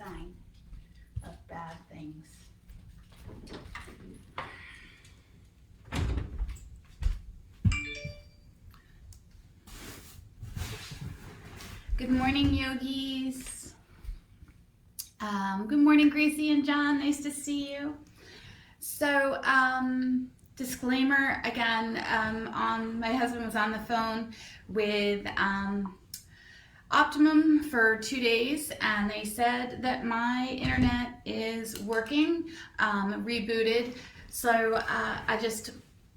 sign of bad things. Good morning, yogis. Good morning, Gracie and John. Nice to see you. So, disclaimer again, my husband was on the phone with Optimum for 2 days, and they said that my internet is working, rebooted. So I just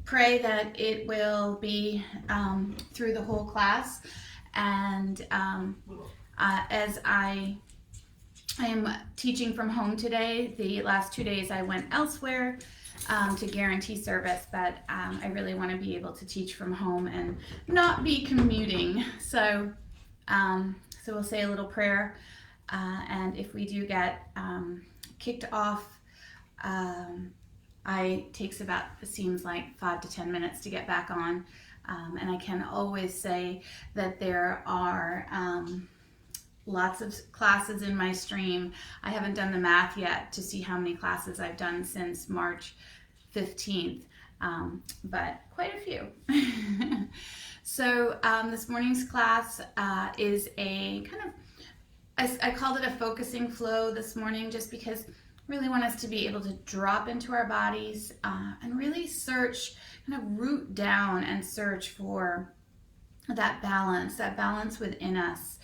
pray that it will be through the whole class. And as I am teaching from home today, the last 2 days I went elsewhere to guarantee service, but I really want to be able to teach from home and not be commuting. So we'll say a little prayer, and if we do get kicked off, it takes about, it seems like 5 to 10 minutes to get back on. And I can always say that there are lots of classes in my stream. I haven't done the math yet to see how many classes I've done since March 15th, but quite a few. So this morning's class is a kind of, I called it a focusing flow this morning, just because I really want us to be able to drop into our bodies and really search, kind of root down and search for that balance within us.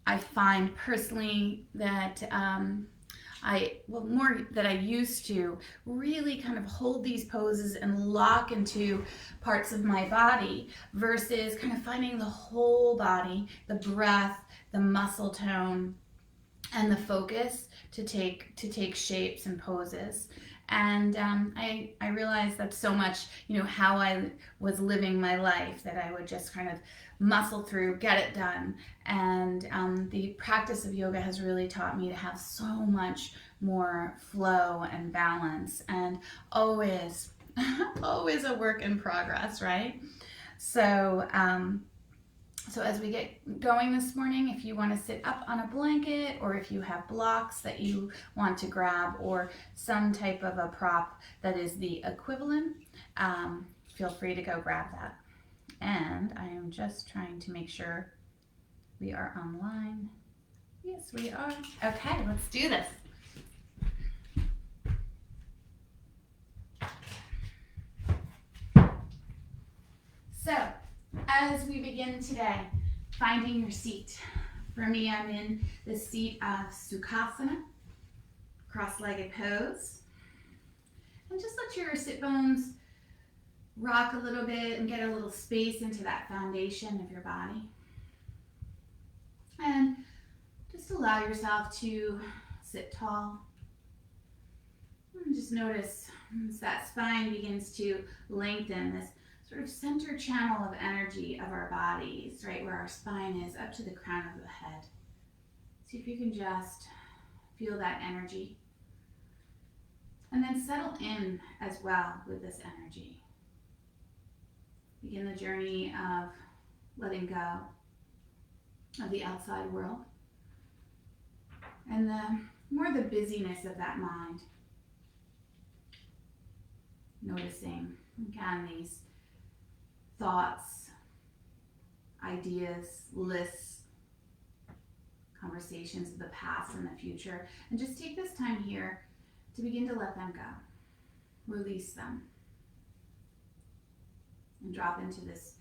I find personally that more that I used to really kind of hold these poses and lock into parts of my body, versus kind of finding the whole body, the breath, the muscle tone, and the focus to take shapes and poses. And I realized that so much, how I was living my life, that I would just kind of muscle through, get it done. And the practice of yoga has really taught me to have so much more flow and balance, and always a work in progress, right? So as we get going this morning, if you want to sit up on a blanket, or if you have blocks that you want to grab, or some type of a prop that is the equivalent, feel free to go grab that. And I am just trying to make sure we are online. Yes, we are. Okay, let's do this. So, as we begin today, finding your seat. For me, I'm in the seat of Sukhasana, cross-legged pose. And just let your sit bones rock a little bit and get a little space into that foundation of your body. And just allow yourself to sit tall. And just notice as that spine begins to lengthen, this sort of center channel of energy of our bodies, right where our spine is, up to the crown of the head. See if you can just feel that energy. And then settle in as well with this energy. Begin the journey of letting go of the outside world and the busyness of that mind. Noticing, again, these thoughts, ideas, lists, conversations of the past and the future. And just take this time here to begin to let them go. Release them. And drop into this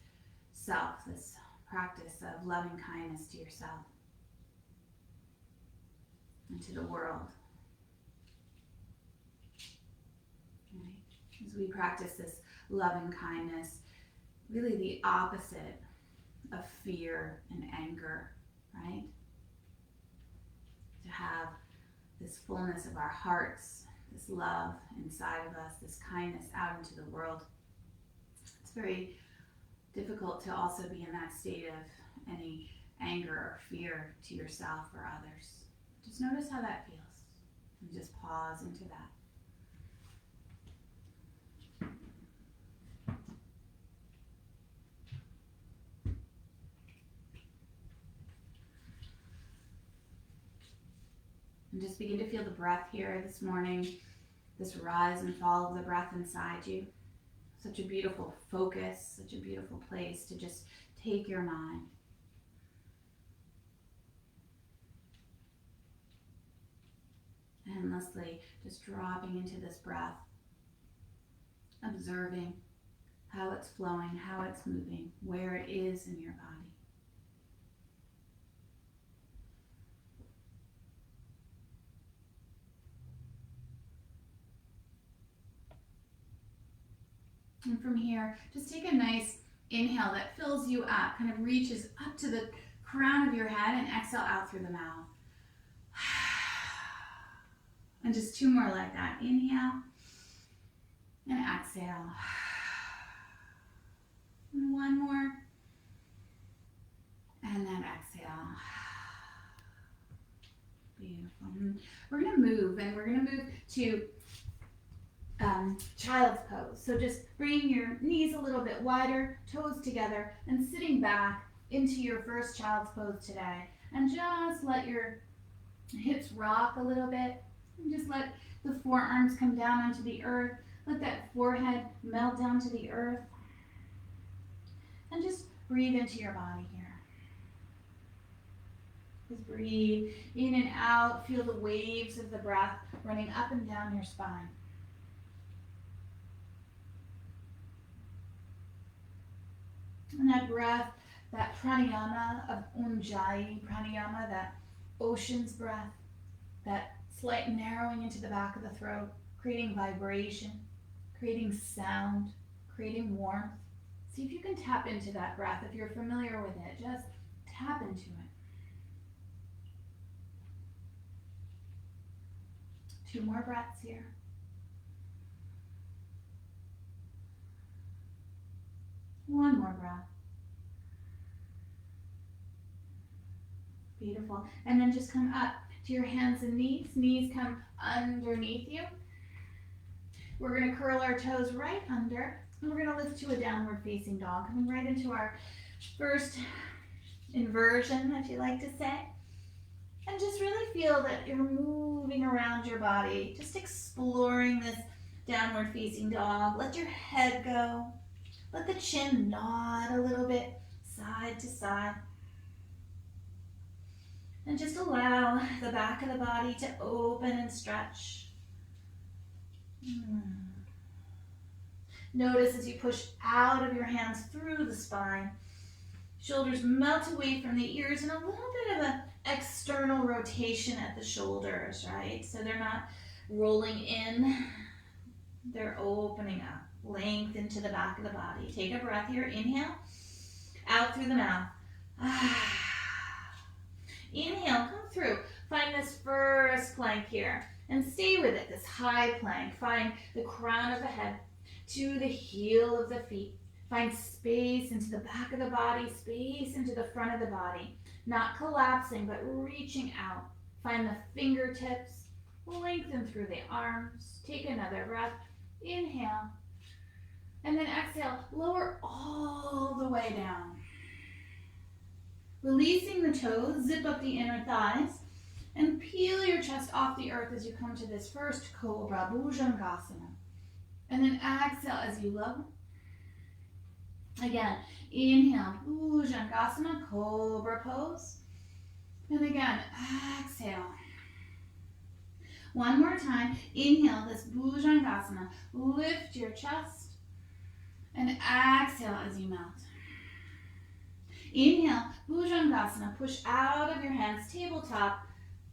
self, this practice of loving kindness to yourself and to the world. Right? As we practice this loving kindness, really the opposite of fear and anger, right? To have this fullness of our hearts, this love inside of us, this kindness out into the world. It's very difficult to also be in that state of any anger or fear to yourself or others. Just notice how that feels and just pause into that. just begin to feel the breath here this morning, this rise and fall of the breath inside you. Such a beautiful focus, such a beautiful place to just take your mind. Endlessly just dropping into this breath, observing how it's flowing, how it's moving, where it is in your body. And from here, just take a nice inhale that fills you up, kind of reaches up to the crown of your head, and exhale out through the mouth. And just two more like that. Inhale and exhale. And one more. And then exhale. Beautiful. And we're going to move, and we're going to move to child's pose. So just bringing your knees a little bit wider, toes together, and sitting back into your first child's pose today. And just let your hips rock a little bit. And just let the forearms come down onto the earth. Let that forehead melt down to the earth. And just breathe into your body here. Just breathe in and out. Feel the waves of the breath running up and down your spine. And that breath, that pranayama of Ujjayi pranayama, that ocean's breath, that slight narrowing into the back of the throat, creating vibration, creating sound, creating warmth. See if you can tap into that breath. If you're familiar with it, just tap into it. 2 more breaths here. One more breath. Beautiful. And then just come up to your hands and knees. Knees come underneath you. We're going to curl our toes right under, and we're going to lift to a downward facing dog, coming right into our first inversion, if you like to say. And just really feel that you're moving around your body, just exploring this downward facing dog. Let your head go. Let the chin nod a little bit side to side. And just allow the back of the body to open and stretch. Notice as you push out of your hands through the spine, shoulders melt away from the ears, and a little bit of an external rotation at the shoulders, right? So they're not rolling in, they're opening up. Length into the back of the body. Take a breath here. Inhale, out through the mouth. Inhale, come through. Find this first plank here and stay with it, this high plank. Find the crown of the head to the heel of the feet. Find space into the back of the body, space into the front of the body. Not collapsing, but reaching out. Find the fingertips. Lengthen through the arms. Take another breath. Inhale. And then exhale, lower all the way down. Releasing the toes, zip up the inner thighs, and peel your chest off the earth as you come to this first Cobra, Bhujangasana. And then exhale as you lower. Again, inhale, Bhujangasana, Cobra pose. And again, exhale. One more time, inhale this Bhujangasana, lift your chest. And exhale as you melt. Inhale, Bhujangasana, push out of your hands, tabletop,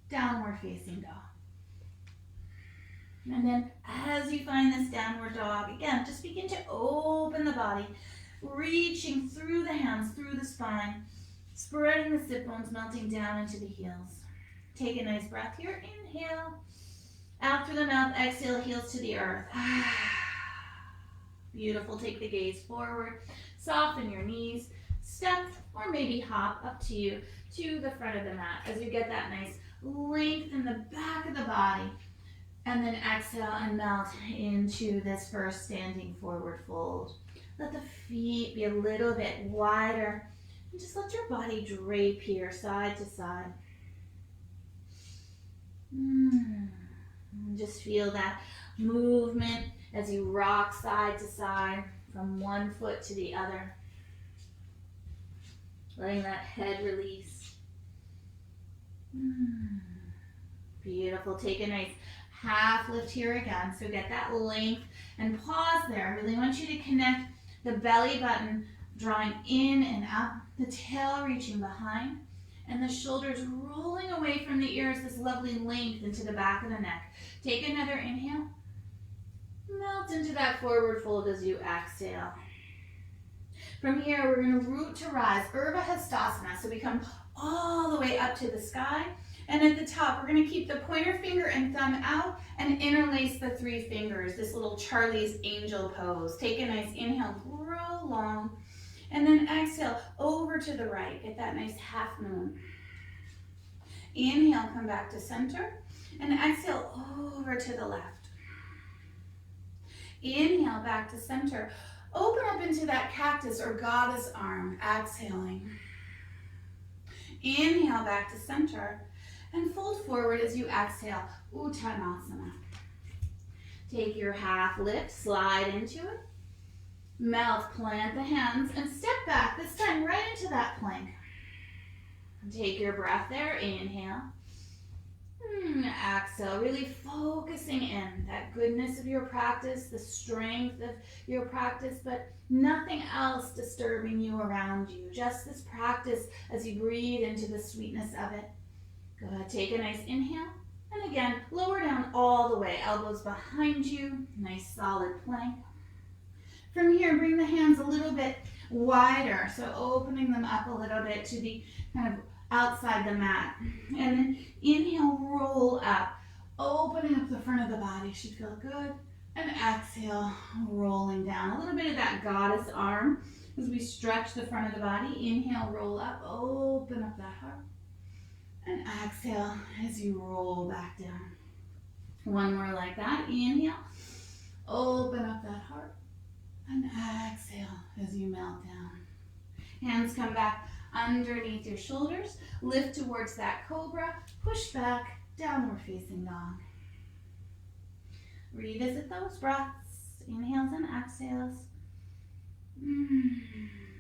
downward facing dog. And then as you find this downward dog, again, just begin to open the body, reaching through the hands, through the spine, spreading the sit bones, melting down into the heels. Take a nice breath here. Inhale, out through the mouth, exhale, heels to the earth. Beautiful. Take the gaze forward. Soften your knees. Step or maybe hop up to you to the front of the mat as you get that nice length in the back of the body. And then exhale and melt into this first standing forward fold. Let the feet be a little bit wider. And just let your body drape here side to side. Just feel that movement as you rock side to side from one foot to the other. Letting that head release. Beautiful. Take a nice half lift here again. So get that length and pause there. I really want you to connect the belly button drawing in and up, the tail reaching behind, and the shoulders rolling away from the ears, this lovely length into the back of the neck. Take another inhale. Melt into that forward fold as you exhale. From here, we're going to root to rise, Urdhva Hastasana. So we come all the way up to the sky. And at the top, we're going to keep the pointer finger and thumb out and interlace the three fingers, this little Charlie's Angel pose. Take a nice inhale, grow long, and then exhale over to the right. Get that nice half moon. Inhale, come back to center, and exhale over to the left. Inhale, back to center. Open up into that cactus or goddess arm, exhaling. Inhale, back to center. And fold forward as you exhale, Uttanasana. Take your half lift, slide into it. Melt, plant the hands, and step back, this time right into that plank. Take your breath there, inhale. Exhale, really focusing in that goodness of your practice, the strength of your practice, but nothing else disturbing you around you. Just this practice as you breathe into the sweetness of it. Go ahead, take a nice inhale. And again, lower down all the way, elbows behind you, nice solid plank. From here, bring the hands a little bit wider, so opening them up a little bit to the kind of outside the mat. And then inhale, roll up, opening up the front of the body, should feel good. And exhale, rolling down. A little bit of that goddess arm as we stretch the front of the body. Inhale, roll up, open up that heart. And exhale as you roll back down. One more like that. Inhale, open up that heart. And exhale as you melt down. Hands come back underneath your shoulders. Lift towards that cobra. Push back, downward facing dog. Revisit those breaths. Inhales and exhales.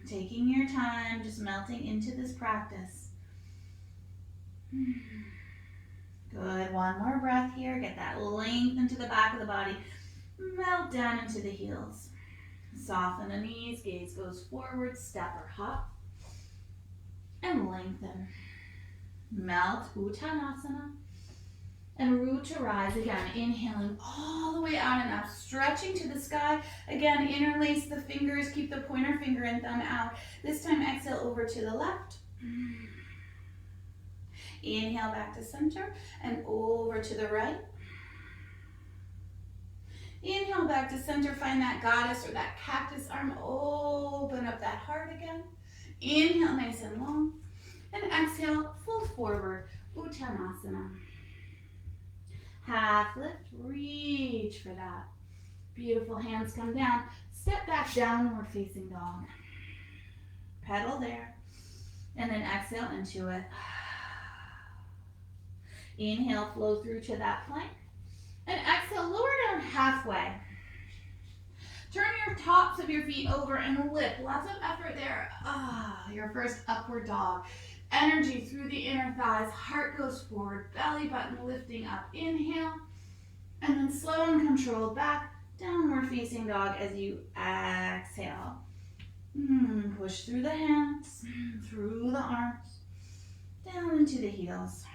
Taking your time, just melting into this practice. Good, one more breath here. Get that length into the back of the body. Melt down into the heels. Soften the knees, gaze goes forward, step or hop. And lengthen. Melt, Uttanasana. And root to rise again, inhaling all the way out and up, stretching to the sky. Again, interlace the fingers, keep the pointer finger and thumb out. This time exhale over to the left. Inhale back to center and over to the right. Inhale back to center, find that goddess or that cactus arm, open up that heart again. Inhale nice and long, and exhale, fold forward, Uttanasana. Half lift, reach for that. Beautiful, hands come down, step back, downward facing dog. Pedal there, and then exhale into it. Inhale, flow through to that plank. And exhale, lower down halfway. Turn your tops of your feet over and lift. Lots of effort there. Your first upward dog. Energy through the inner thighs. Heart goes forward. Belly button lifting up. Inhale. And then slow and controlled back. Downward facing dog as you exhale. Push through the hands. Through the arms. Down into the heels.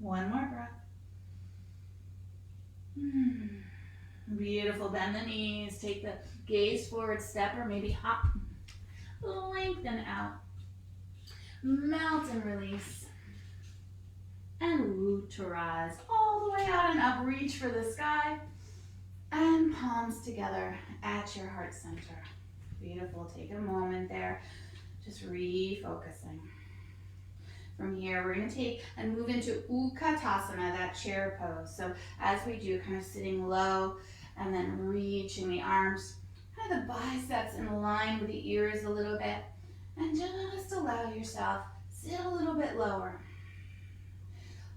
One more breath. Beautiful. Bend the knees. Take the gaze forward, step or maybe hop. Lengthen out. Melt and release. And root to rise. All the way out and up. Reach for the sky. And palms together at your heart center. Beautiful. Take a moment there. Just refocusing. From here, we're going to take and move into Utkatasana, that chair pose. So as we do, kind of sitting low and then reaching the arms, kind of the biceps in line with the ears a little bit. And just allow yourself, sit a little bit lower.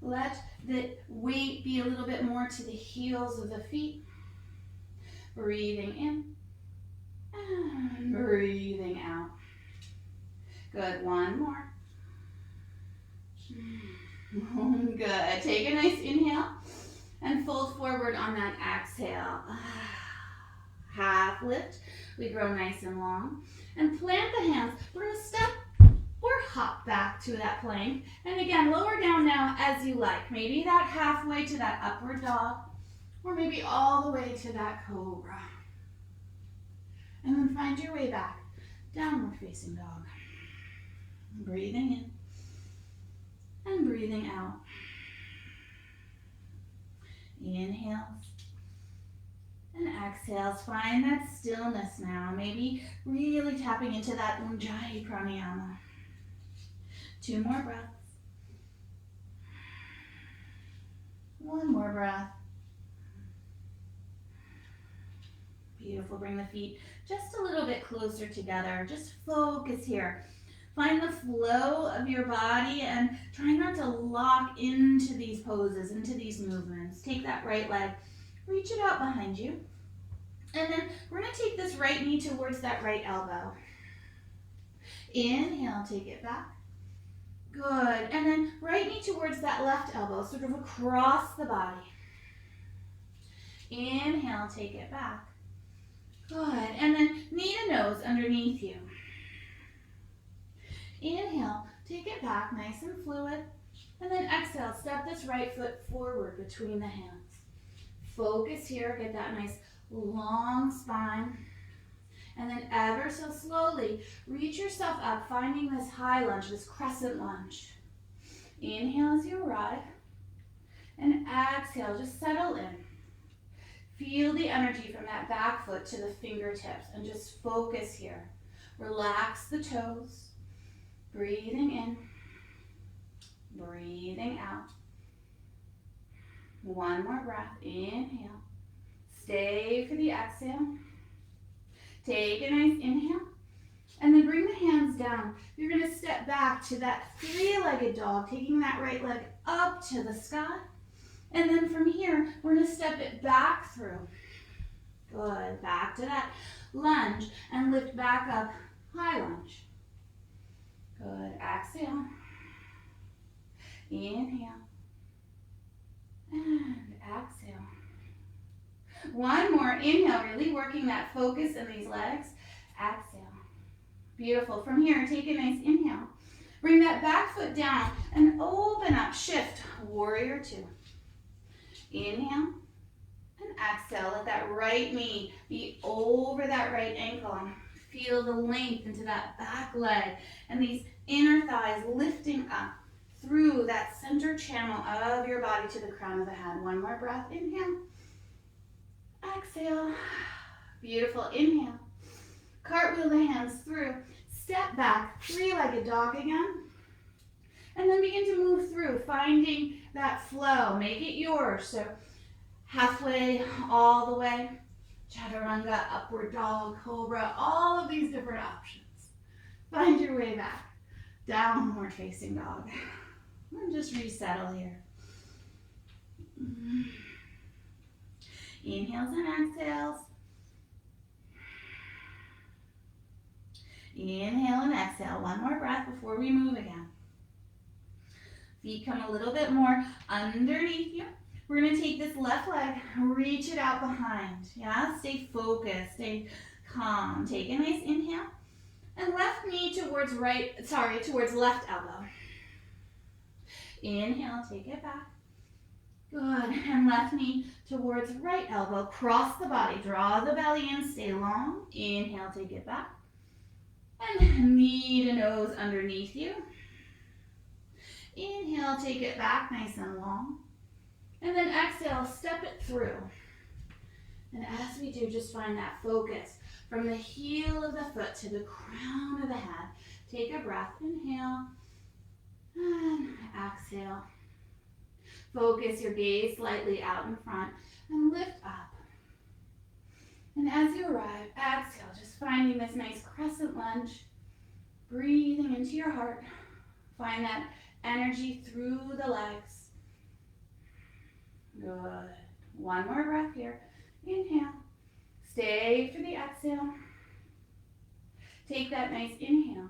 Let the weight be a little bit more to the heels of the feet. Breathing in and breathing out. Good, one more. Good, take a nice inhale and fold forward on that exhale. Half lift, we grow nice and long. And plant the hands, we're gonna step or hop back to that plank. And again, lower down now as you like. Maybe that halfway to that upward dog, or maybe all the way to that cobra. And then find your way back, downward facing dog. Breathing in and breathing out. Inhales and exhales. Find that stillness now. Maybe really tapping into that Ujjayi pranayama. 2 more breaths. 1 more breath. Beautiful. Bring the feet just a little bit closer together. Just focus here. Find the flow of your body and try not to lock into these poses, into these movements. Take that right leg, reach it out behind you. And then we're going to take this right knee towards that right elbow. Inhale, take it back. Good. And then right knee towards that left elbow, sort of across the body. Inhale, take it back. Good. And then knee to nose underneath you. Inhale, take it back, nice and fluid. And then exhale, step this right foot forward between the hands. Focus here, get that nice long spine. And then ever so slowly, reach yourself up, finding this high lunge, this crescent lunge. Inhale as you arrive. And exhale, just settle in. Feel the energy from that back foot to the fingertips and just focus here. Relax the toes. Breathing in, breathing out. 1 more breath, inhale. Stay for the exhale. Take a nice inhale, and then bring the hands down. You're gonna step back to that 3-legged dog, taking that right leg up to the sky. And then from here, we're gonna step it back through. Good, back to that lunge, and lift back up, high lunge. Good. Exhale. Inhale. And exhale. 1 more. Inhale, really working that focus in these legs. Exhale. Beautiful. From here, take a nice inhale. Bring that back foot down and open up. Shift. Warrior 2. Inhale. And exhale. Let that right knee be over that right ankle. Feel the length into that back leg and these inner thighs lifting up through that center channel of your body to the crown of the head. 1 more breath. Inhale. Exhale. Beautiful. Inhale. Cartwheel the hands through. Step back. 3-legged dog again. And then begin to move through, finding that flow. Make it yours. So halfway, all the way. Chaturanga, upward dog, cobra, all of these different options. Find your way back. Downward facing dog. And just resettle here. Inhales and exhales. Inhale and exhale. 1 more breath before we move again. Feet come a little bit more underneath you. We're going to take this left leg, reach it out behind. Yeah, stay focused, stay calm. Take a nice inhale. And left knee towards towards left elbow. Inhale, take it back. Good. And left knee towards right elbow. Cross the body. Draw the belly in. Stay long. Inhale, take it back. And knee to nose underneath you. Inhale, take it back nice and long. And then exhale, step it through. And as we do, just find that focus from the heel of the foot to the crown of the head. Take a breath. Inhale. And exhale. Focus your gaze slightly out in front and lift up. And as you arrive, exhale, just finding this nice crescent lunge. Breathing into your heart. Find that energy through the legs. Good. One more breath here. Inhale. Stay for the exhale. Take that nice inhale.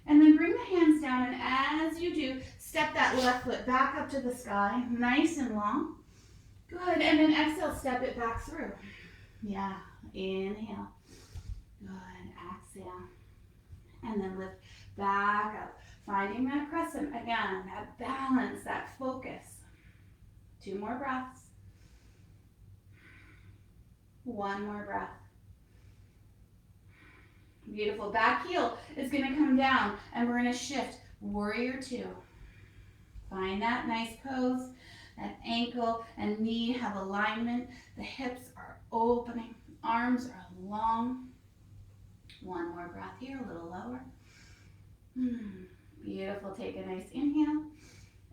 And then bring the hands down, and as you do, step that left foot back up to the sky, nice and long. Good, and then exhale, step it back through. Yeah, inhale. Good, exhale. And then lift back up, finding that crescent, again, that balance, that focus. 2 more breaths. 1 more breath. Beautiful. Back heel is going to come down, and we're going to shift warrior 2. Find that nice pose. That ankle and knee have alignment. The hips are opening. Arms are long. 1 more breath here, a little lower. Beautiful. Take a nice inhale.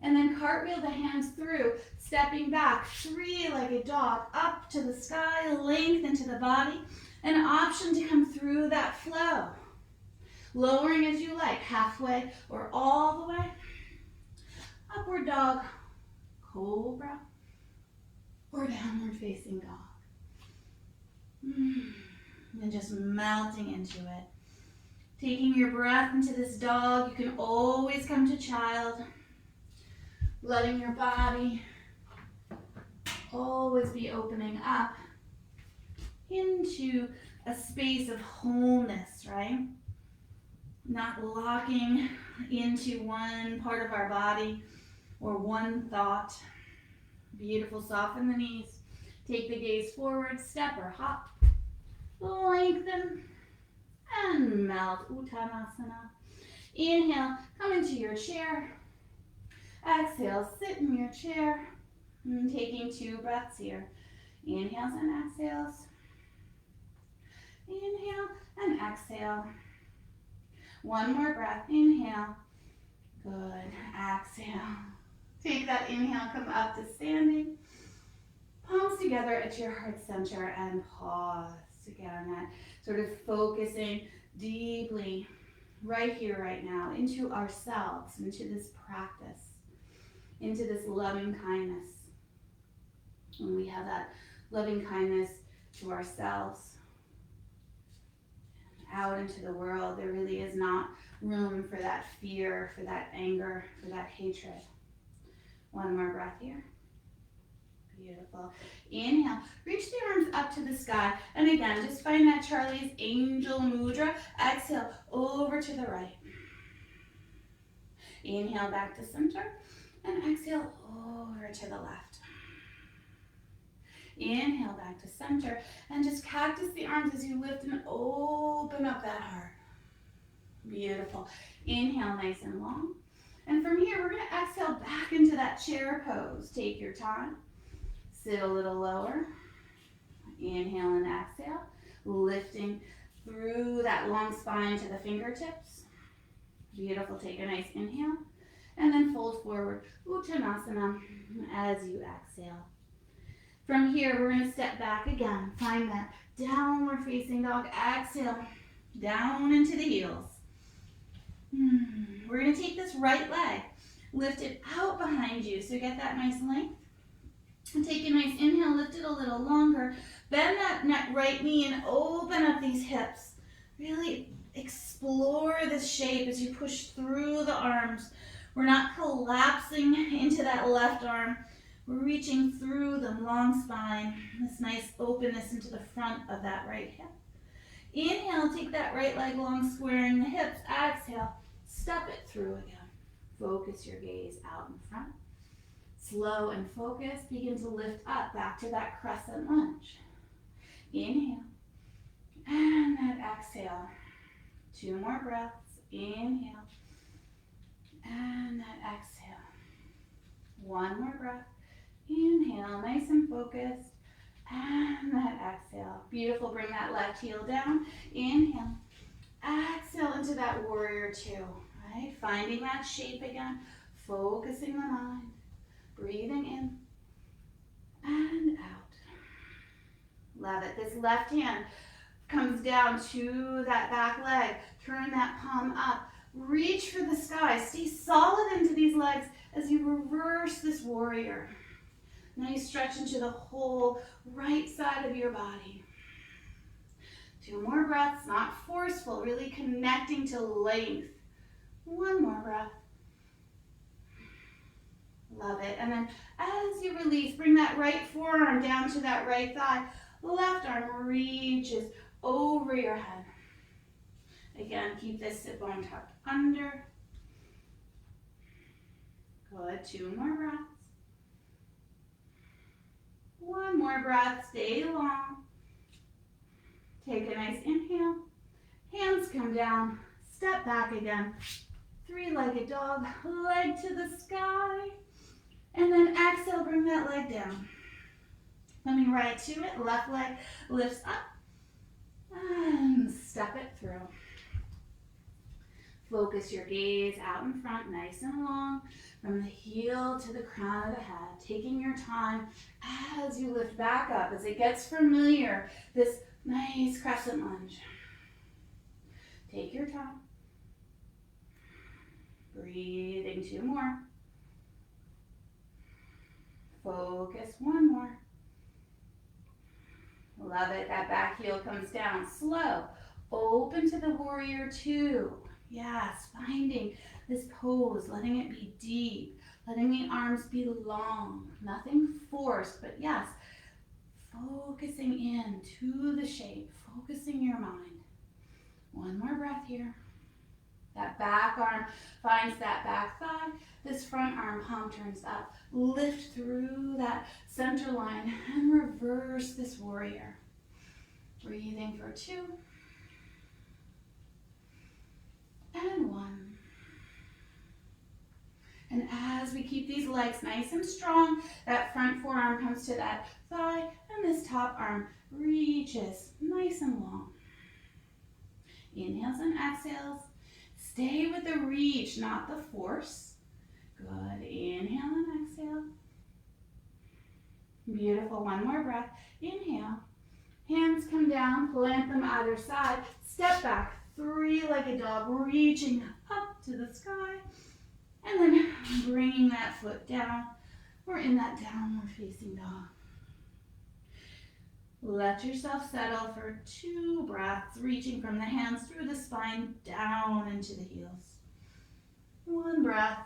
And then cartwheel the hands through, stepping back, 3-legged dog, up to the sky, lengthen to the body. An option to come through that flow. Lowering as you like, halfway or all the way. Upward dog, cobra, or downward facing dog. And just melting into it. Taking your breath into this dog, you can always come to child. Letting your body always be opening up into a space of wholeness, right? Not locking into one part of our body or one thought. Beautiful, soften the knees. Take the gaze forward, step or hop. Lengthen and melt, Uttanasana. Inhale, come into your chair. Exhale, sit in your chair. And taking 2 breaths here. Inhales and exhales. Inhale and exhale. 1 more breath. Inhale. Good. Exhale. Take that inhale, come up to standing. Palms together at your heart center and pause. Again, that sort of focusing deeply right here, right now, into ourselves, into this practice, into this loving kindness. When we have that loving kindness to ourselves, out into the world, there really is not room for that fear, for that anger, for that hatred. 1 more breath here. Beautiful. Inhale, reach the arms up to the sky. And again, just find that Charlie's Angel Mudra. Exhale, over to the right. Inhale, back to center. And exhale, over to the left. Inhale, back to center. And just cactus the arms as you lift and open up that heart. Beautiful. Inhale, nice and long. And from here, we're going to exhale back into that chair pose. Take your time. Sit a little lower. Inhale and exhale. Lifting through that long spine to the fingertips. Beautiful. Take a nice inhale. And then fold forward. Uttanasana as you exhale. From here, we're going to step back again. Find that downward facing dog. Exhale. Down into the heels. We're going to take this right leg. Lift it out behind you so you get that nice length. And take a nice inhale, lift it a little longer. Bend that right knee and open up these hips. Really explore this shape as you push through the arms. We're not collapsing into that left arm. We're reaching through the long spine. This nice openness into the front of that right hip. Inhale, take that right leg long, squaring the hips. Exhale, step it through again. Focus your gaze out in front. Slow and focused, begin to lift up back to that crescent lunge. Inhale, and that exhale. 2 more breaths. Inhale, and that exhale. 1 more breath. Inhale, nice and focused, and that exhale. Beautiful, bring that left heel down. Inhale, exhale into that warrior 2, right? Finding that shape again, focusing the mind. Breathing in and out. Love it. This left hand comes down to that back leg. Turn that palm up. Reach for the sky. Stay solid into these legs as you reverse this warrior. Nice stretch into the whole right side of your body. 2 more breaths, not forceful, really connecting to length. 1 more breath. Love it. And then as you release, bring that right forearm down to that right thigh. Left arm reaches over your head. Again, keep this sit bone tucked under. Good. 2 more breaths. 1 more breath. Stay long. Take a nice inhale. Hands come down. Step back again. 3-legged dog. Leg to the sky. And then exhale, bring that leg down. Coming right to it. Left leg lifts up. And step it through. Focus your gaze out in front, nice and long, from the heel to the crown of the head. Taking your time as you lift back up, as it gets familiar, this nice crescent lunge. Take your time. Breathing 2 more. Focus 1 more. Love it. That back heel comes down. Slow. Open to the warrior 2. Yes, finding this pose, letting it be deep, letting the arms be long. Nothing forced, but yes, focusing in to the shape, focusing your mind. 1 more breath here. That back arm finds that back thigh. This front arm palm turns up. Lift through that center line and reverse this warrior. Breathing for 2. And 1. And as we keep these legs nice and strong, that front forearm comes to that thigh, and this top arm reaches nice and long. Inhales and exhales. Stay with the reach, not the force. Good. Inhale and exhale. Beautiful. 1 more breath. Inhale. Hands come down, plant them either side. Step back. 3-legged dog, reaching up to the sky. And then bringing that foot down. We're in that downward facing dog. Let yourself settle for 2 breaths, reaching from the hands through the spine, down into the heels. 1 breath.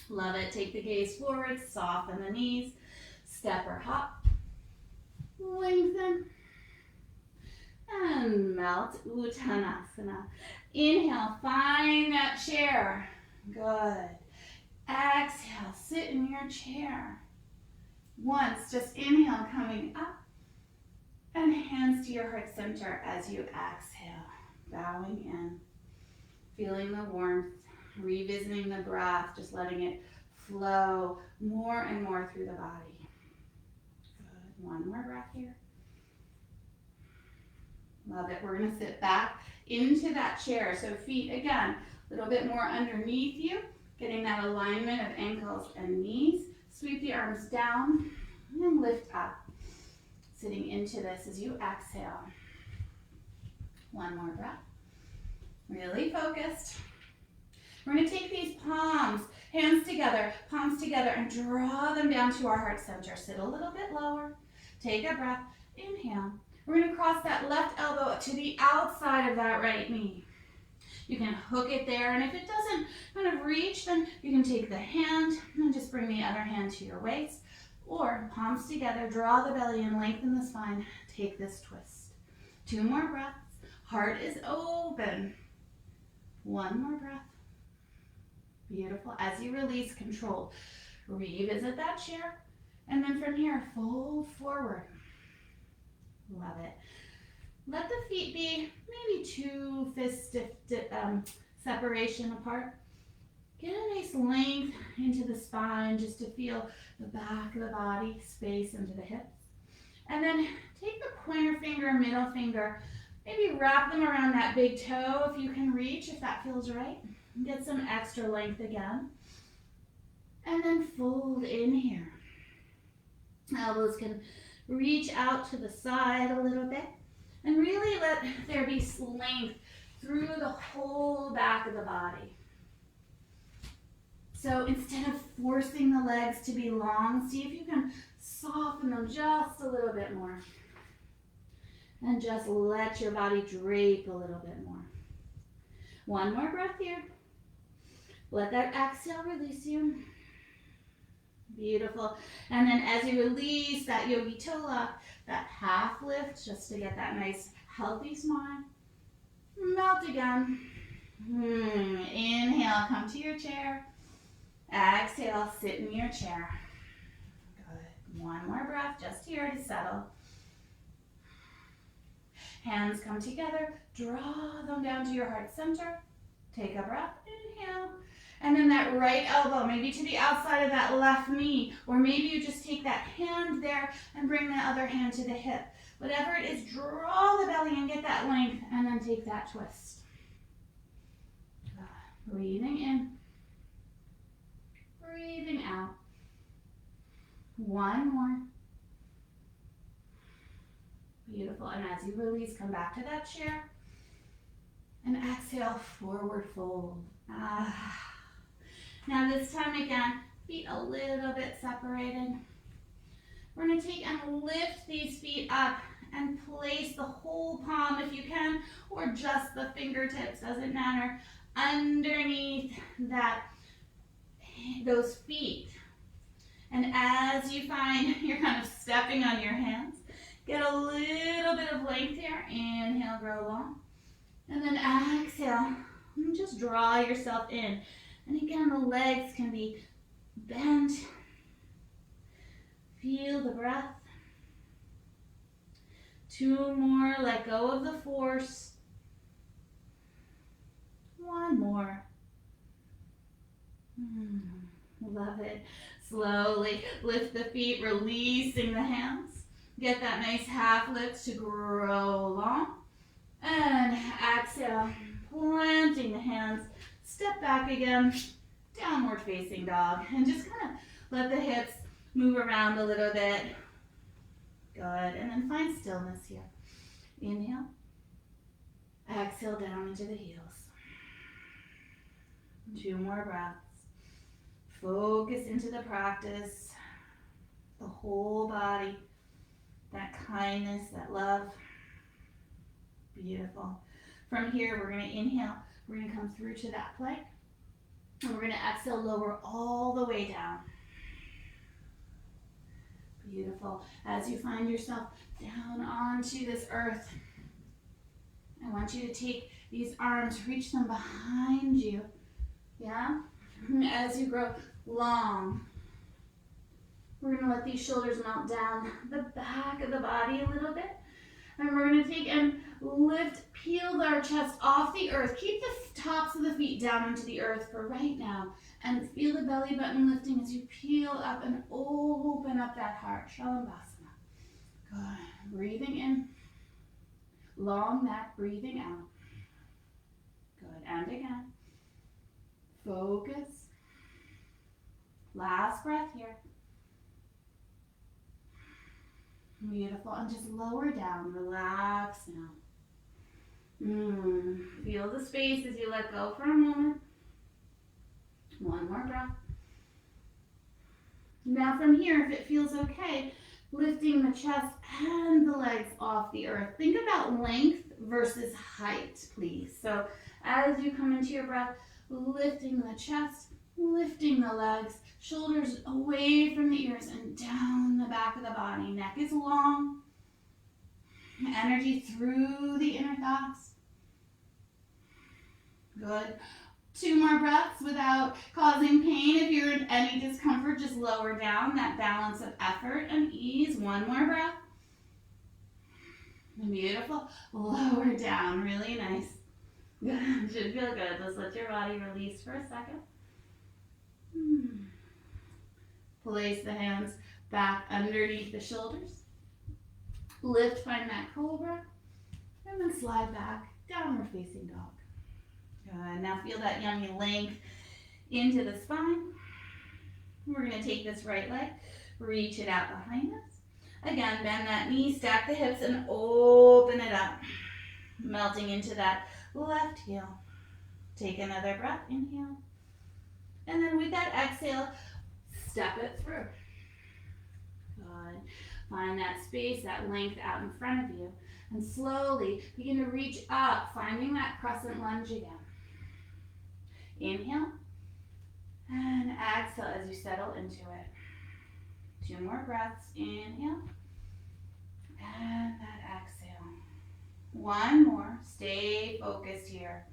Love it. Take the gaze forward, soften the knees, step or hop, lengthen, and melt. Uttanasana. Inhale, find that chair. Good. Exhale, sit in your chair. Once, just inhale, coming up, and hands to your heart center as you exhale, bowing in, feeling the warmth, revisiting the breath, just letting it flow more and more through the body. Good. 1 more breath here. Love it. We're going to sit back into that chair. So feet, again, a little bit more underneath you, getting that alignment of ankles and knees. Sweep the arms down and lift up. Sitting into this as you exhale. 1 more breath. Really focused. We're going to take these palms, hands together, palms together, and draw them down to our heart center. Sit a little bit lower. Take a breath. Inhale. We're going to cross that left elbow to the outside of that right knee. You can hook it there, and if it doesn't kind of reach, then you can take the hand and just bring the other hand to your waist, or palms together, draw the belly and lengthen the spine. Take this twist. 2 more breaths. Heart is open. 1 more breath. Beautiful. As you release, control. Revisit that chair, and then from here, fold forward. Love it. Let the feet be maybe 2 fist separation apart. Get a nice length into the spine just to feel the back of the body, space into the hips. And then take the pointer finger, middle finger, maybe wrap them around that big toe if you can reach, if that feels right. Get some extra length again. And then fold in here. Elbows can reach out to the side a little bit. And really let there be length through the whole back of the body. So instead of forcing the legs to be long, see if you can soften them just a little bit more. And just let your body drape a little bit more. One more breath here. Let that exhale release you. Beautiful. And then as you release that yogi toe lock, that half lift, just to get that nice healthy smile. Melt again. Inhale, come to your chair. Exhale, sit in your chair. Good. One more breath just here to settle. Hands come together. Draw them down to your heart center. Take a breath. Inhale. And then that right elbow, maybe to the outside of that left knee, or maybe you just take that hand there and bring the other hand to the hip. Whatever it is, draw the belly and get that length, and then take that twist. Breathing in. Breathing out. One more. Beautiful. And as you release, come back to that chair. And exhale, forward fold. Now this time again, feet a little bit separated. We're going to take and lift these feet up and place the whole palm if you can, or just the fingertips, doesn't matter, underneath those feet. And as you find you're kind of stepping on your hands, get a little bit of length here. Inhale, grow long. And then exhale, and just draw yourself in. And again, the legs can be bent. Feel the breath. Two more, let go of the force. One more. Love it. Slowly lift the feet, releasing the hands. Get that nice half lift to grow long. And exhale, planting the hands. Step back again, downward facing dog. And just kind of let the hips move around a little bit. Good. And then find stillness here. Inhale. Exhale down into the heels. Two more breaths. Focus into the practice. The whole body. That kindness, that love. Beautiful. From here, we're going to inhale. We're going to come through to that plank. And we're going to exhale, lower all the way down. Beautiful. As you find yourself down onto this earth, I want you to take these arms, reach them behind you. Yeah? As you grow long, we're going to let these shoulders melt down the back of the body a little bit. And we're going to take and lift, peel our chest off the earth. Keep the tops of the feet down into the earth for right now. And feel the belly button lifting as you peel up and open up that heart. Shalabhasana. Good. Breathing in. Long neck, breathing out. Good. And again. Focus. Last breath here. Beautiful. And just lower down. Relax now. Feel the space as you let go for a moment. One more breath. Now from here, if it feels okay, lifting the chest and the legs off the earth. Think about length versus height, please. So as you come into your breath, lifting the chest, lifting the legs, shoulders away from the ears and down the back of the body. Neck is long. Energy through the inner thighs. Good. Two more breaths without causing pain. If you're in any discomfort, just lower down that balance of effort and ease. One more breath. Beautiful. Lower down. Really nice. Good. Should feel good. Let's let your body release for a second. Place the hands back underneath the shoulders. Lift, find that cobra. And then slide back, downward facing dog. Good. Now feel that yummy length into the spine. We're going to take this right leg, reach it out behind us. Again, bend that knee, stack the hips, and open it up. Melting into that left heel. Take another breath. Inhale. And then with that exhale, step it through. Good. Find that space, that length out in front of you. And slowly begin to reach up, finding that crescent lunge again. Inhale. And exhale as you settle into it. 2 more breaths. Inhale. And that exhale. 1 more. Stay focused here.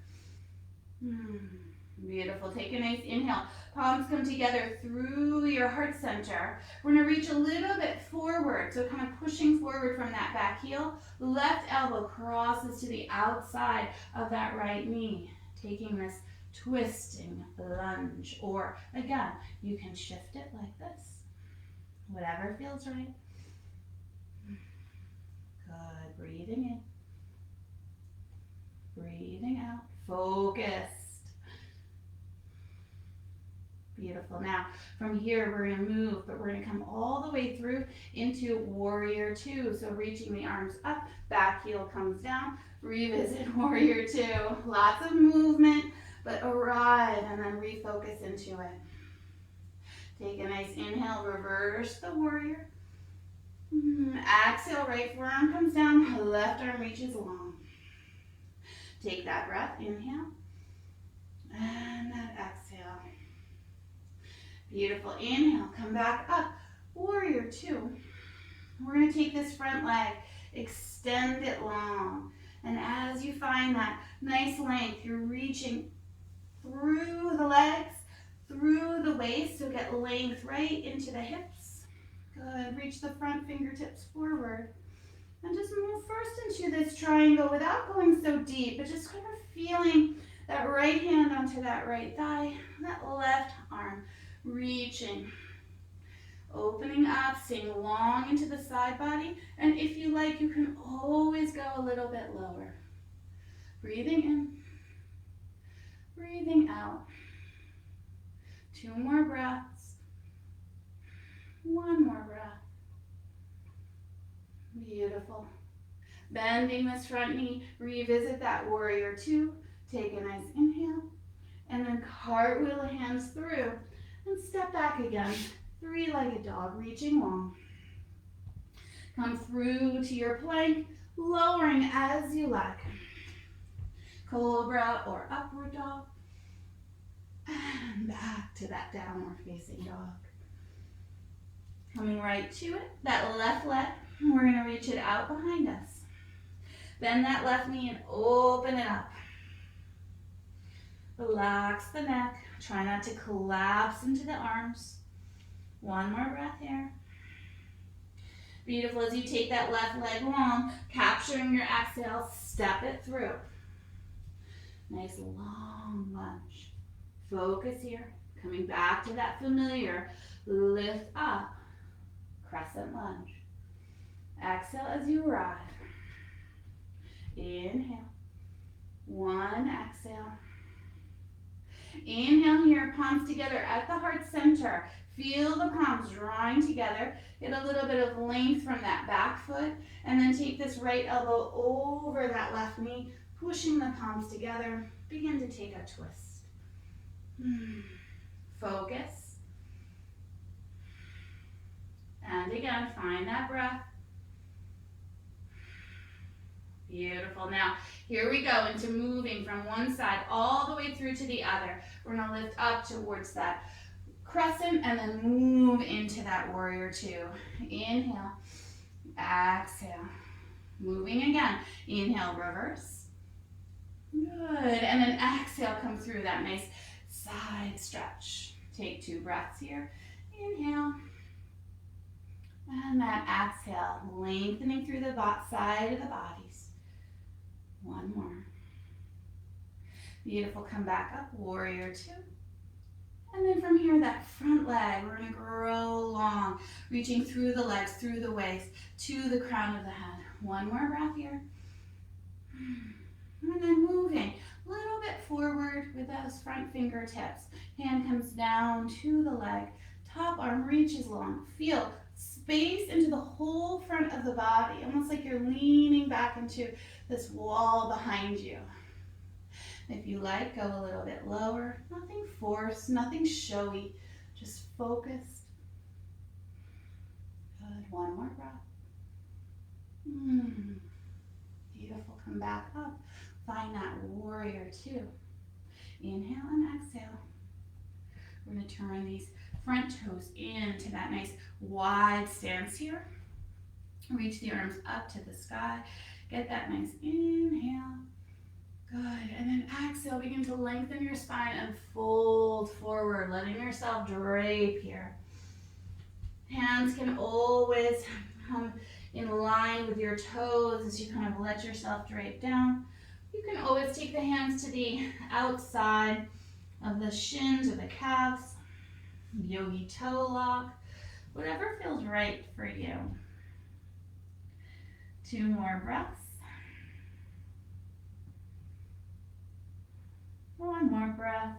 Beautiful. Take a nice inhale. Palms come together through your heart center. We're going to reach a little bit forward. So kind of pushing forward from that back heel. Left elbow crosses to the outside of that right knee. Taking this twisting lunge. Or again, you can shift it like this. Whatever feels right. Good. Breathing in. Breathing out. Focused. Beautiful. Now, from here, we're going to move, but we're going to come all the way through into Warrior 2. So reaching the arms up, back heel comes down. Revisit Warrior 2. Lots of movement, but arrive and then refocus into it. Take a nice inhale, reverse the Warrior. Exhale, right forearm comes down, left arm reaches long. Take that breath, inhale, and that exhale. Beautiful. Inhale, come back up. Warrior 2. We're going to take this front leg, extend it long. And as you find that nice length, you're reaching through the legs, through the waist. So get length right into the hips. Good. Reach the front fingertips forward. And just move first into this triangle without going so deep, but just kind of feeling that right hand onto that right thigh, that left arm. Reaching, opening up, staying long into the side body. And if you like, you can always go a little bit lower. Breathing in, breathing out. 2 more breaths. 1 more breath. Beautiful. Bending this front knee, revisit that Warrior 2. Take a nice inhale, and then cartwheel the hands through. And step back again, 3-legged dog, reaching long. Come through to your plank, lowering as you like. Cobra or upward dog. And back to that downward facing dog. Coming right to it, that left leg, we're going to reach it out behind us. Bend that left knee and open it up. Relax the neck. Try not to collapse into the arms. 1 more breath here. Beautiful. As you take that left leg long, capturing your exhale, step it through. Nice long lunge. Focus here. Coming back to that familiar. Lift up. Crescent lunge. Exhale as you arrive. Inhale. 1 exhale. Inhale here, palms together at the heart center. Feel the palms drawing together. Get a little bit of length from that back foot. And then take this right elbow over that left knee, pushing the palms together. Begin to take a twist. Focus. And again, find that breath. Beautiful. Now, here we go into moving from one side all the way through to the other. We're going to lift up towards that crescent and then move into that Warrior 2. Inhale. Exhale. Moving again. Inhale, reverse. Good. And then exhale, come through that nice side stretch. Take 2 breaths here. Inhale. And that exhale, lengthening through the side of the bodies. 1 more. Beautiful. Come back up. Warrior 2. And then from here, that front leg, we're going to grow long, reaching through the legs, through the waist, to the crown of the head. 1 more breath here. And then moving a little bit forward with those front fingertips. Hand comes down to the leg. Top arm reaches long. Feel space into the whole front of the body, almost like you're leaning back into this wall behind you. If you like, go a little bit lower. Nothing forced, nothing showy, just focused. Good, one more breath. Beautiful, come back up. Find that warrior two. Inhale and exhale. We're gonna turn these front toes into that nice wide stance here. Reach the arms up to the sky. Get that nice inhale. Good, and then exhale, begin to lengthen your spine and fold forward, letting yourself drape here. Hands can always come in line with your toes as you kind of let yourself drape down. You can always take the hands to the outside of the shins or the calves, yogi toe lock, whatever feels right for you. 2 more breaths. 1 more breath.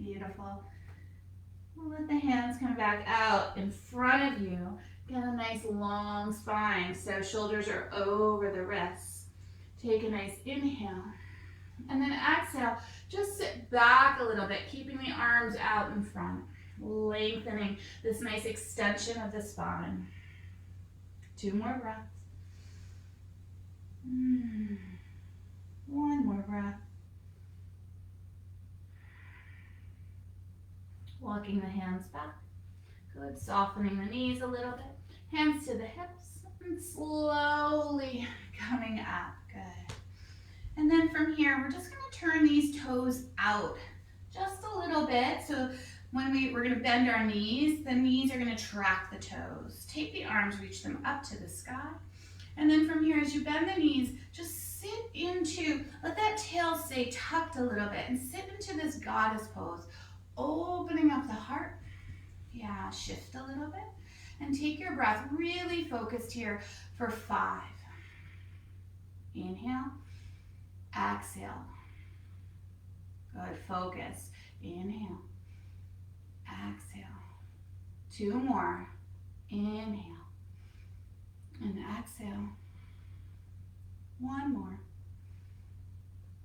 Beautiful. We'll let the hands come back out in front of you. Get a nice long spine so shoulders are over the wrists. Take a nice inhale. And then exhale, just sit back a little bit, keeping the arms out in front, lengthening this nice extension of the spine. 2 more breaths. 1 more breath. Walking the hands back. Good, softening the knees a little bit. Hands to the hips and slowly coming up. Good. And then from here, we're just gonna turn these toes out just a little bit. So when we're gonna bend our knees, the knees are gonna track the toes. Take the arms, reach them up to the sky. And then from here, as you bend the knees, just sit into, let that tail stay tucked a little bit and sit into this goddess pose, opening up the heart. Yeah, shift a little bit and take your breath really focused here for 5. Inhale, exhale. Good, focus. Inhale, exhale. 2 more. Inhale and exhale. 1 more.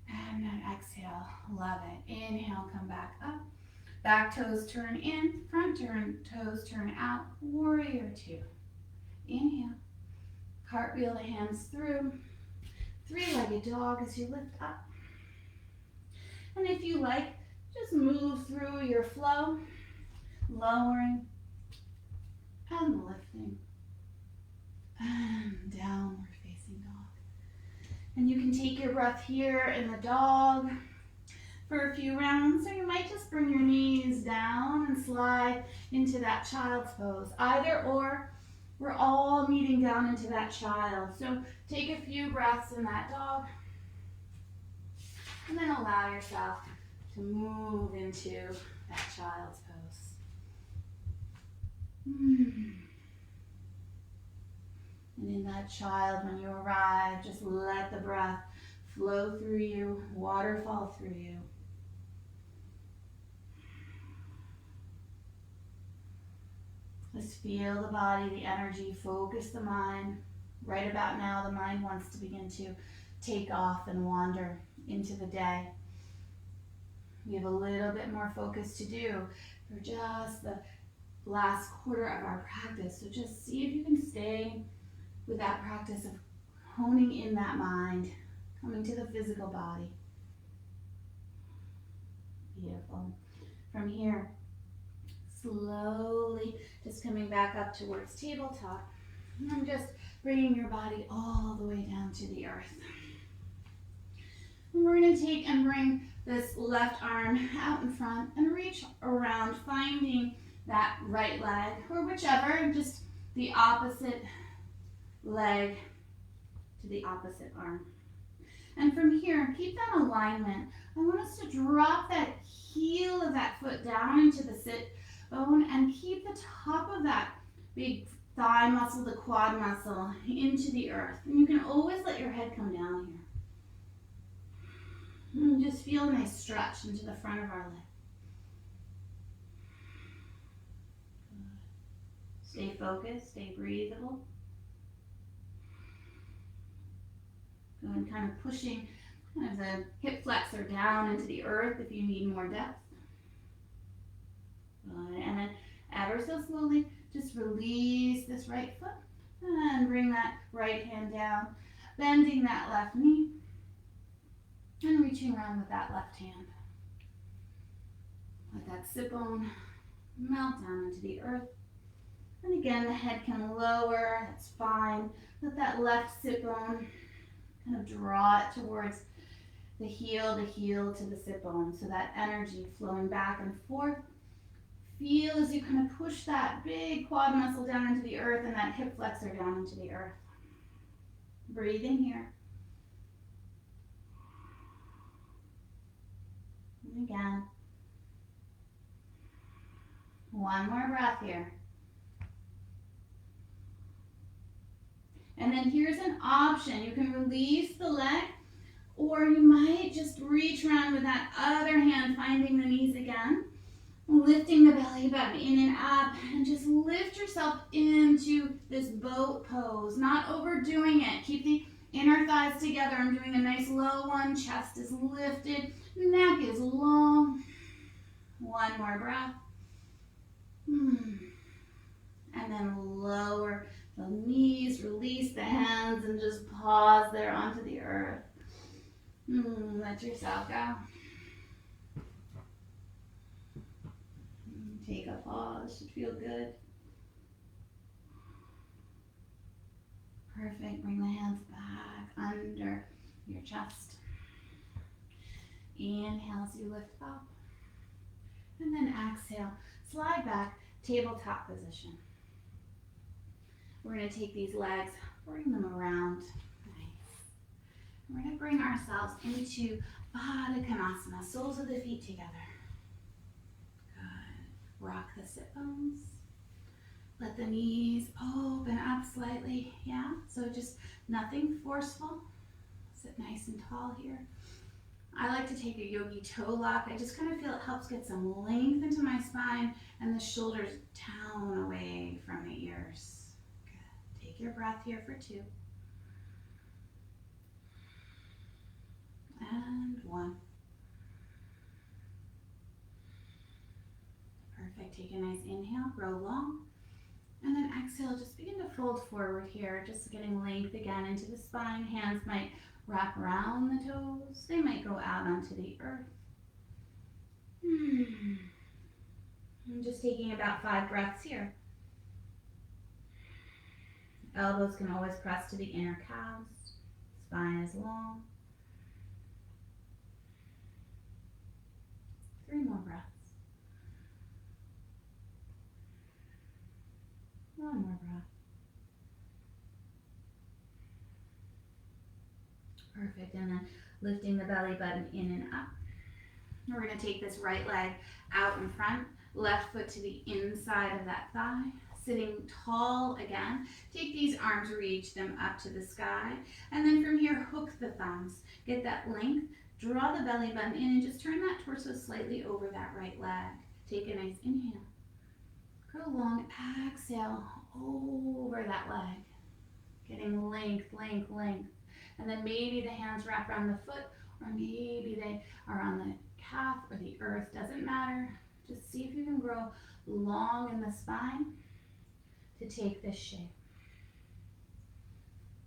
And then exhale. Love it. Inhale, come back up. Back toes turn in, front toes turn out. Warrior 2. Inhale. Cartwheel the hands through. 3-legged dog as you lift up. And if you like, just move through your flow, lowering and lifting. And downward facing dog. And you can take your breath here in the dog for a few rounds, or you might just bring your knees down and slide into that child's pose. Either or, we're all meeting down into that child. So take a few breaths in that dog, and then allow yourself to move into that child's pose. And in that child, when you arrive, just let the breath flow through you, waterfall through you. Just feel the body, the energy, focus the mind. Right about now, the mind wants to begin to take off and wander into the day. We have a little bit more focus to do for just the last quarter of our practice. So just see if you can stay with that practice of honing in that mind, coming to the physical body. Beautiful. From here, slowly just coming back up towards tabletop. And just bringing your body all the way down to the earth. And we're going to take and bring this left arm out in front and reach around, finding that right leg, or whichever, just the opposite leg to the opposite arm. And from here, keep that alignment. I want us to drop that heel of that foot down into the sit bone and keep the top of that big thigh muscle, the quad muscle, into the earth. And you can always let your head come down here. And just feel a nice stretch into the front of our leg. Stay focused, stay breathable. And kind of pushing kind of the hip flexor down into the earth if you need more depth. Good. And then ever so slowly, just release this right foot and bring that right hand down, bending that left knee and reaching around with that left hand. Let that sit bone melt down into the earth. And again, the head can lower, that's fine. Let that left sit bone kind of draw it towards the heel to the sit bone. So that energy flowing back and forth. Feel as you kind of push that big quad muscle down into the earth and that hip flexor down into the earth. Breathe in here. And again. One more breath here. And then here's an option. You can release the leg, or you might just reach around with that other hand, finding the knees again, lifting the belly button in and up, and just lift yourself into this boat pose, not overdoing it. Keep the inner thighs together. I'm doing a nice low one. Chest is lifted, neck is long. One more breath. And then lower the knees, release the hands, and just pause there onto the earth. Let yourself go. Take a pause, should feel good. Perfect, bring the hands back under your chest. Inhale as you lift up. And then exhale, slide back, tabletop position. We're going to take these legs, bring them around. Nice. We're going to bring ourselves into Baddha Konasana, soles of the feet together. Good. Rock the sit bones. Let the knees open up slightly. Yeah, so just nothing forceful. Sit nice and tall here. I like to take a yogi toe lock. I just kind of feel it helps get some length into my spine and the shoulders down away from the ears. Good. Take your breath here for 2. And 1. Perfect. Take a nice inhale, grow long. And then exhale, just begin to fold forward here, just getting length again into the spine. Hands might wrap around the toes. They might go out onto the earth. I'm just taking about 5 breaths here. Elbows can always press to the inner calves. Spine is long. 3 more breaths. 1 more breath. Perfect, and then lifting the belly button in and up. We're going to take this right leg out in front, left foot to the inside of that thigh, sitting tall again. Take these arms, reach them up to the sky, and then from here, hook the thumbs. Get that length, draw the belly button in, and just turn that torso slightly over that right leg. Take a nice inhale. Grow long, exhale over that leg. Getting length, length, length. And then maybe the hands wrap around the foot, or maybe they are on the calf or the earth, doesn't matter. Just see if you can grow long in the spine to take this shape.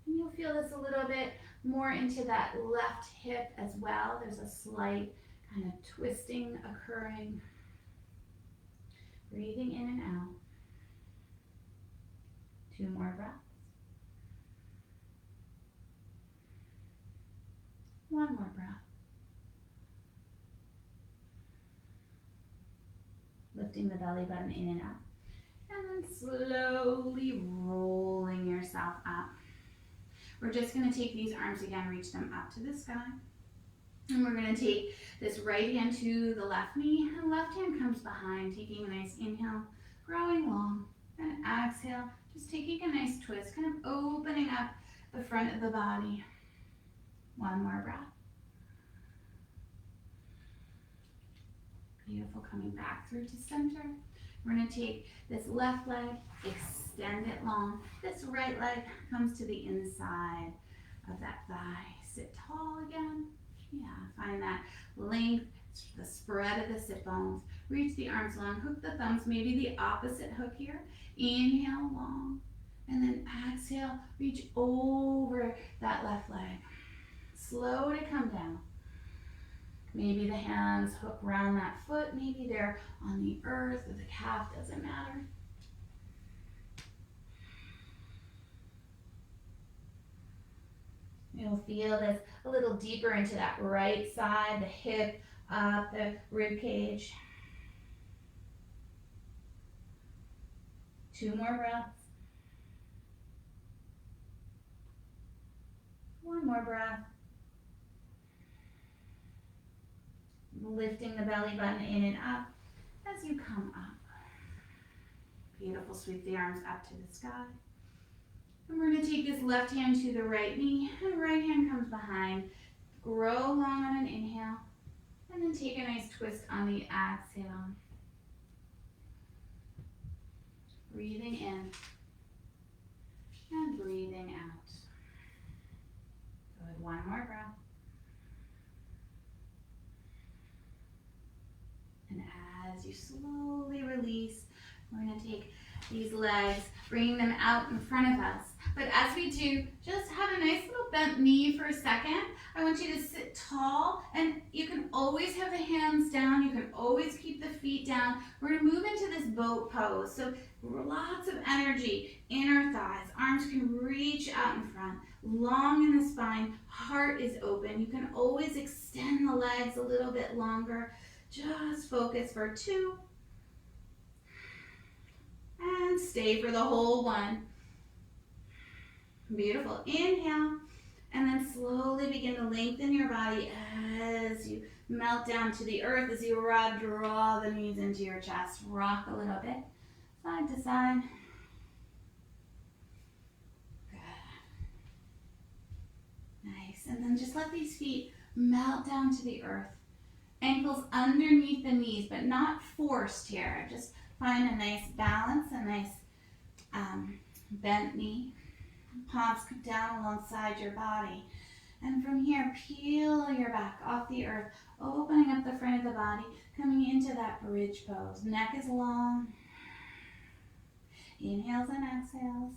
And you'll feel this a little bit more into that left hip as well. There's a slight kind of twisting occurring. Breathing in and out. 2 more breaths. 1 more breath. Lifting the belly button in and up. And then slowly rolling yourself up. We're just going to take these arms again, reach them up to the sky. And we're going to take this right hand to the left knee, and left hand comes behind, taking a nice inhale, growing long, and exhale, just taking a nice twist, kind of opening up the front of the body. 1 more breath. Beautiful, coming back through to center. We're going to take this left leg, extend it long. This right leg comes to the inside of that thigh. sit tall again. Yeah, find that length, the spread of the sit bones. Reach the arms long, hook the thumbs, maybe the opposite hook here. Inhale long, and then exhale, reach over that left leg. Slow to come down. Maybe the hands hook around that foot, maybe they're on the earth or the calf, doesn't matter. You'll feel this a little deeper into that right side, the hip, up the rib cage. 2 more breaths. 1 more breath. Lifting the belly button in and up as you come up. Beautiful, sweep the arms up to the sky. And we're going to take this left hand to the right knee, and right hand comes behind. Grow long on an inhale, and then take a nice twist on the exhale. Breathing in and breathing out. Good, 1 more breath. And as you slowly release, we're going to take these legs, bringing them out in front of us. But as we do, just have a nice little bent knee for a second. I want you to sit tall, and you can always have the hands down. You can always keep the feet down. We're going to move into this boat pose. So lots of energy in our thighs. Arms can reach out in front, long in the spine. Heart is open. You can always extend the legs a little bit longer. Just focus for 2. And stay for the whole 1. Beautiful. Inhale. And then slowly begin to lengthen your body as you melt down to the earth, as you draw the knees into your chest. Rock a little bit, side to side. Good. Nice. And then just let these feet melt down to the earth. Ankles underneath the knees, but not forced here. Just find a nice balance, a nice bent knee. Palms come down alongside your body. And from here, peel your back off the earth, opening up the front of the body, coming into that bridge pose. Neck is long. Inhales and exhales.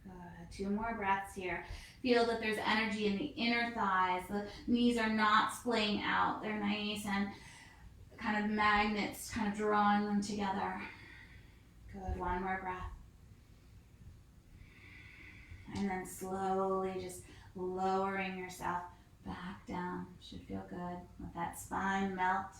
Good. 2 more breaths here. Feel that there's energy in the inner thighs. The knees are not splaying out. They're nice and kind of magnets, kind of drawing them together. Good, 1 more breath. And then slowly just lowering yourself back down. Should feel good. Let that spine melt.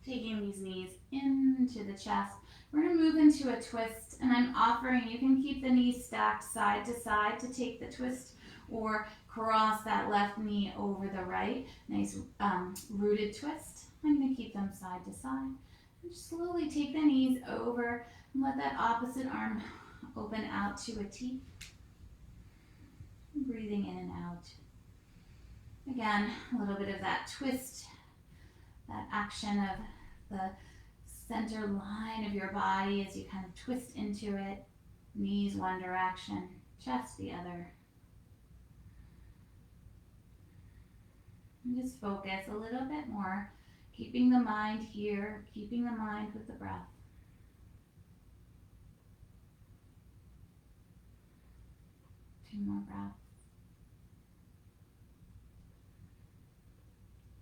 Taking these knees into the chest. We're going to move into a twist, and I'm offering, you can keep the knees stacked side to side to take the twist, or cross that left knee over the right. Nice rooted twist. I'm going to keep them side to side. And just slowly take the knees over and let that opposite arm open out to a T. Breathing in and out. Again, a little bit of that twist, that action of the center line of your body as you kind of twist into it. Knees one direction, chest the other. And just focus a little bit more, keeping the mind here, keeping the mind with the breath. Two more breaths.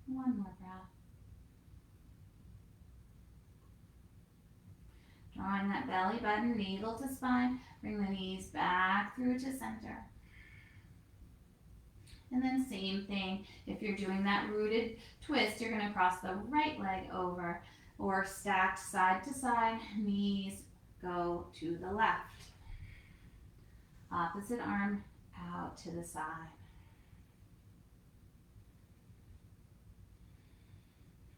One more breath. Drawing that belly button, navel to spine. Bring the knees back through to center. And then same thing, if you're doing that rooted twist, you're going to cross the right leg over or stacked side to side, knees go to the left. Opposite arm out to the side.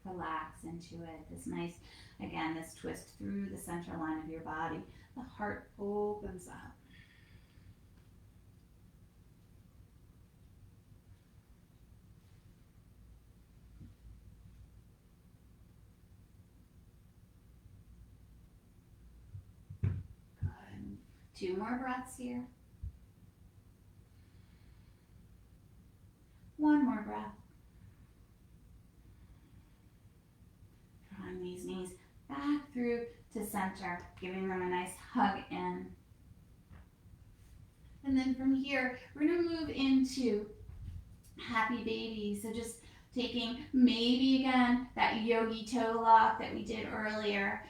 Relax into it. This nice, again, this twist through the center line of your body. The heart opens up. Good. 2 more breaths here. 1 more breath. Drawing these knees back through to center, giving them a nice hug in. And then from here, we're going to move into happy baby. So just taking maybe again that yogi toe lock that we did earlier,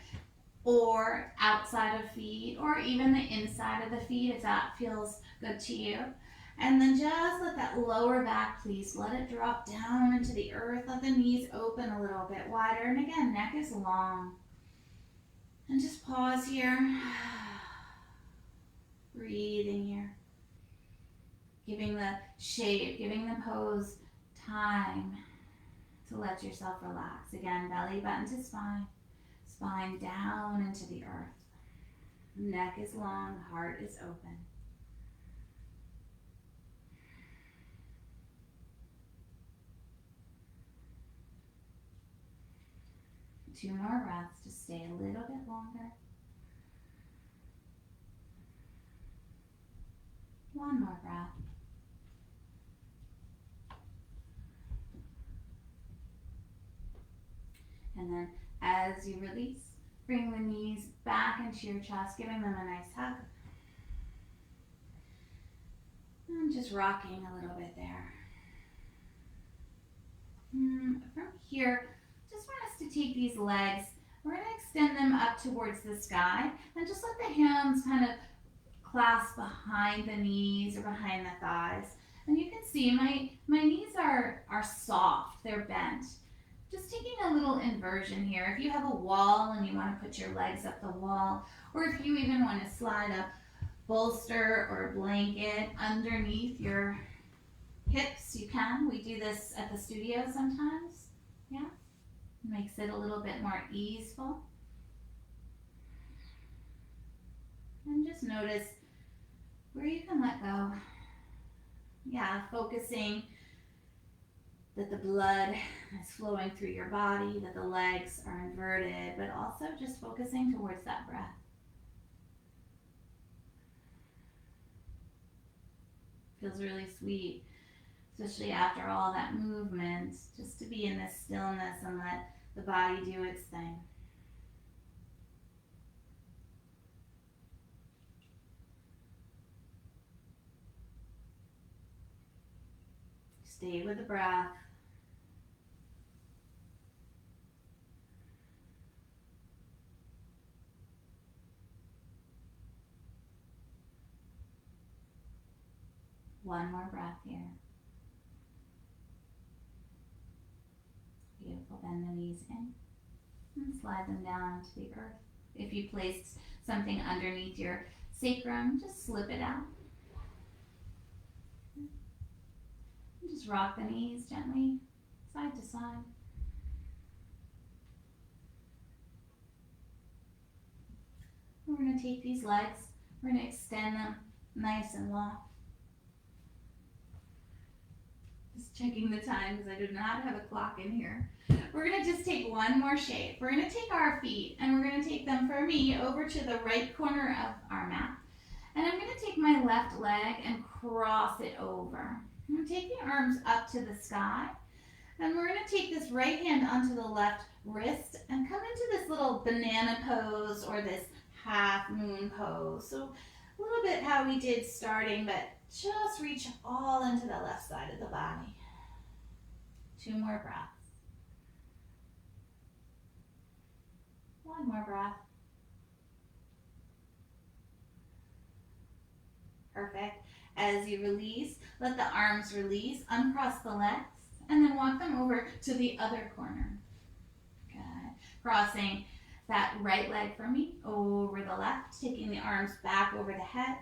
or outside of feet, or even the inside of the feet if that feels good to you. And then just let that lower back, please, let it drop down into the earth. Let the knees open a little bit wider. And again, neck is long. And just pause here. Breathing here. Giving the shape, giving the pose time to let yourself relax. Again, belly button to spine. Spine down into the earth. Neck is long, heart is open. Two more breaths to stay a little bit longer. One more breath. And then as you release, bring the knees back into your chest, giving them a nice hug. And just rocking a little bit there. From here, just want us to take these legs. We're going to extend them up towards the sky and just let the hands kind of clasp behind the knees or behind the thighs. And you can see my knees are soft, they're bent. Just taking a little inversion here. If you have a wall and you want to put your legs up the wall, or if you even want to slide a bolster or a blanket underneath your hips, you can. We do this at the studio sometimes. Yeah, makes it a little bit more easeful. And just notice where you can let go. Yeah, focusing that the blood is flowing through your body, that the legs are inverted, but also just focusing towards that breath. Feels really sweet, especially after all that movement, just to be in this stillness and let the body do its thing. Stay with the breath. One more breath here. Beautiful. Bend the knees in and slide them down to the earth. If you placed something underneath your sacrum, just slip it out. And just rock the knees gently, side to side. We're going to take these legs, we're going to extend them nice and long. Just checking the time because I do not have a clock in here. We're going to just take one more shape. We're going to take our feet and we're going to take them, for me, over to the right corner of our mat. And I'm going to take my left leg and cross it over. I'm going to take the arms up to the sky. And we're going to take this right hand onto the left wrist and come into this little banana pose or this half moon pose. So a little bit how we did starting, but just reach all into the left side of the body. 2 more breaths. 1 more breath. Perfect. As you release, let the arms release, uncross the legs, and then walk them over to the other corner. Good. Crossing that right leg for me over the left, taking the arms back over the head.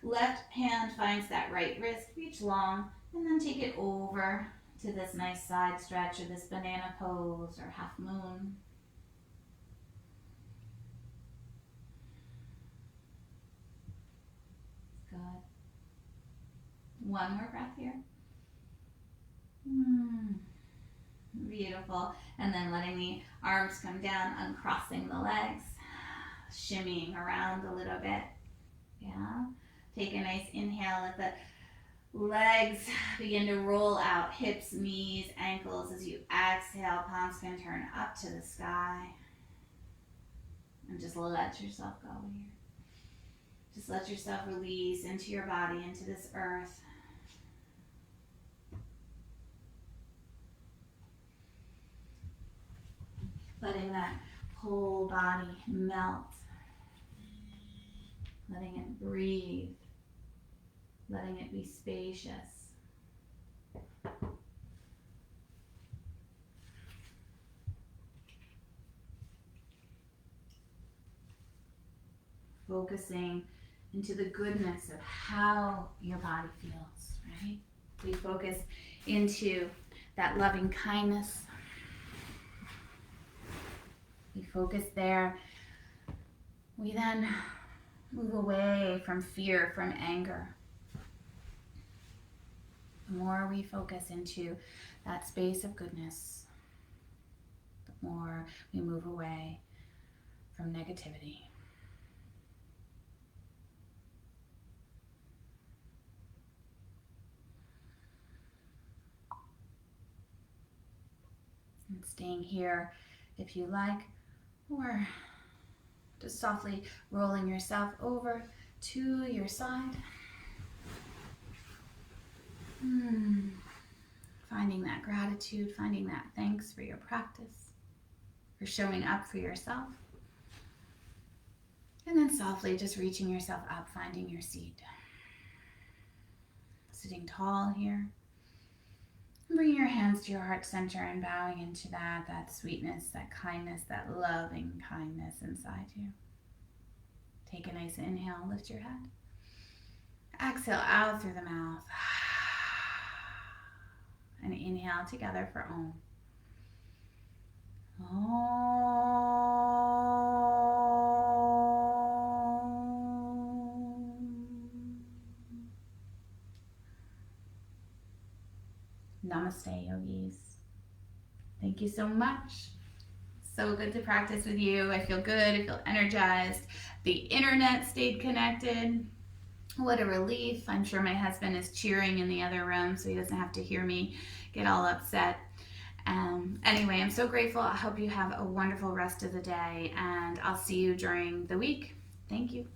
Left hand finds that right wrist, reach long, and then take it over to this nice side stretch or this banana pose or half moon. Good. 1 more breath here. Beautiful. And then letting the arms come down, uncrossing the legs, shimmying around a little bit. Yeah. Take a nice inhale. Let the legs begin to roll out. Hips, knees, ankles. As you exhale, palms can turn up to the sky. And just let yourself go here. Just let yourself release into your body, into this earth. Letting that whole body melt. Letting it breathe. Letting it be spacious. Focusing into the goodness of how your body feels, right? We focus into that loving kindness. We focus there. We then move away from fear, from anger. The more we focus into that space of goodness, the more we move away from negativity. And staying here if you like, or just softly rolling yourself over to your side. Finding that gratitude, finding that thanks for your practice, for showing up for yourself. And then softly just reaching yourself up, finding your seat. Sitting tall here. And bringing your hands to your heart center and bowing into that sweetness, that kindness, that loving kindness inside you. Take a nice inhale, lift your head. Exhale out through the mouth. And inhale together for Om. Namaste, yogis. Thank you so much. So good to practice with you. I feel good. I feel energized. The internet stayed connected. What a relief. I'm sure my husband is cheering in the other room so he doesn't have to hear me get all upset. Anyway, I'm so grateful. I hope you have a wonderful rest of the day, and I'll see you during the week. Thank you.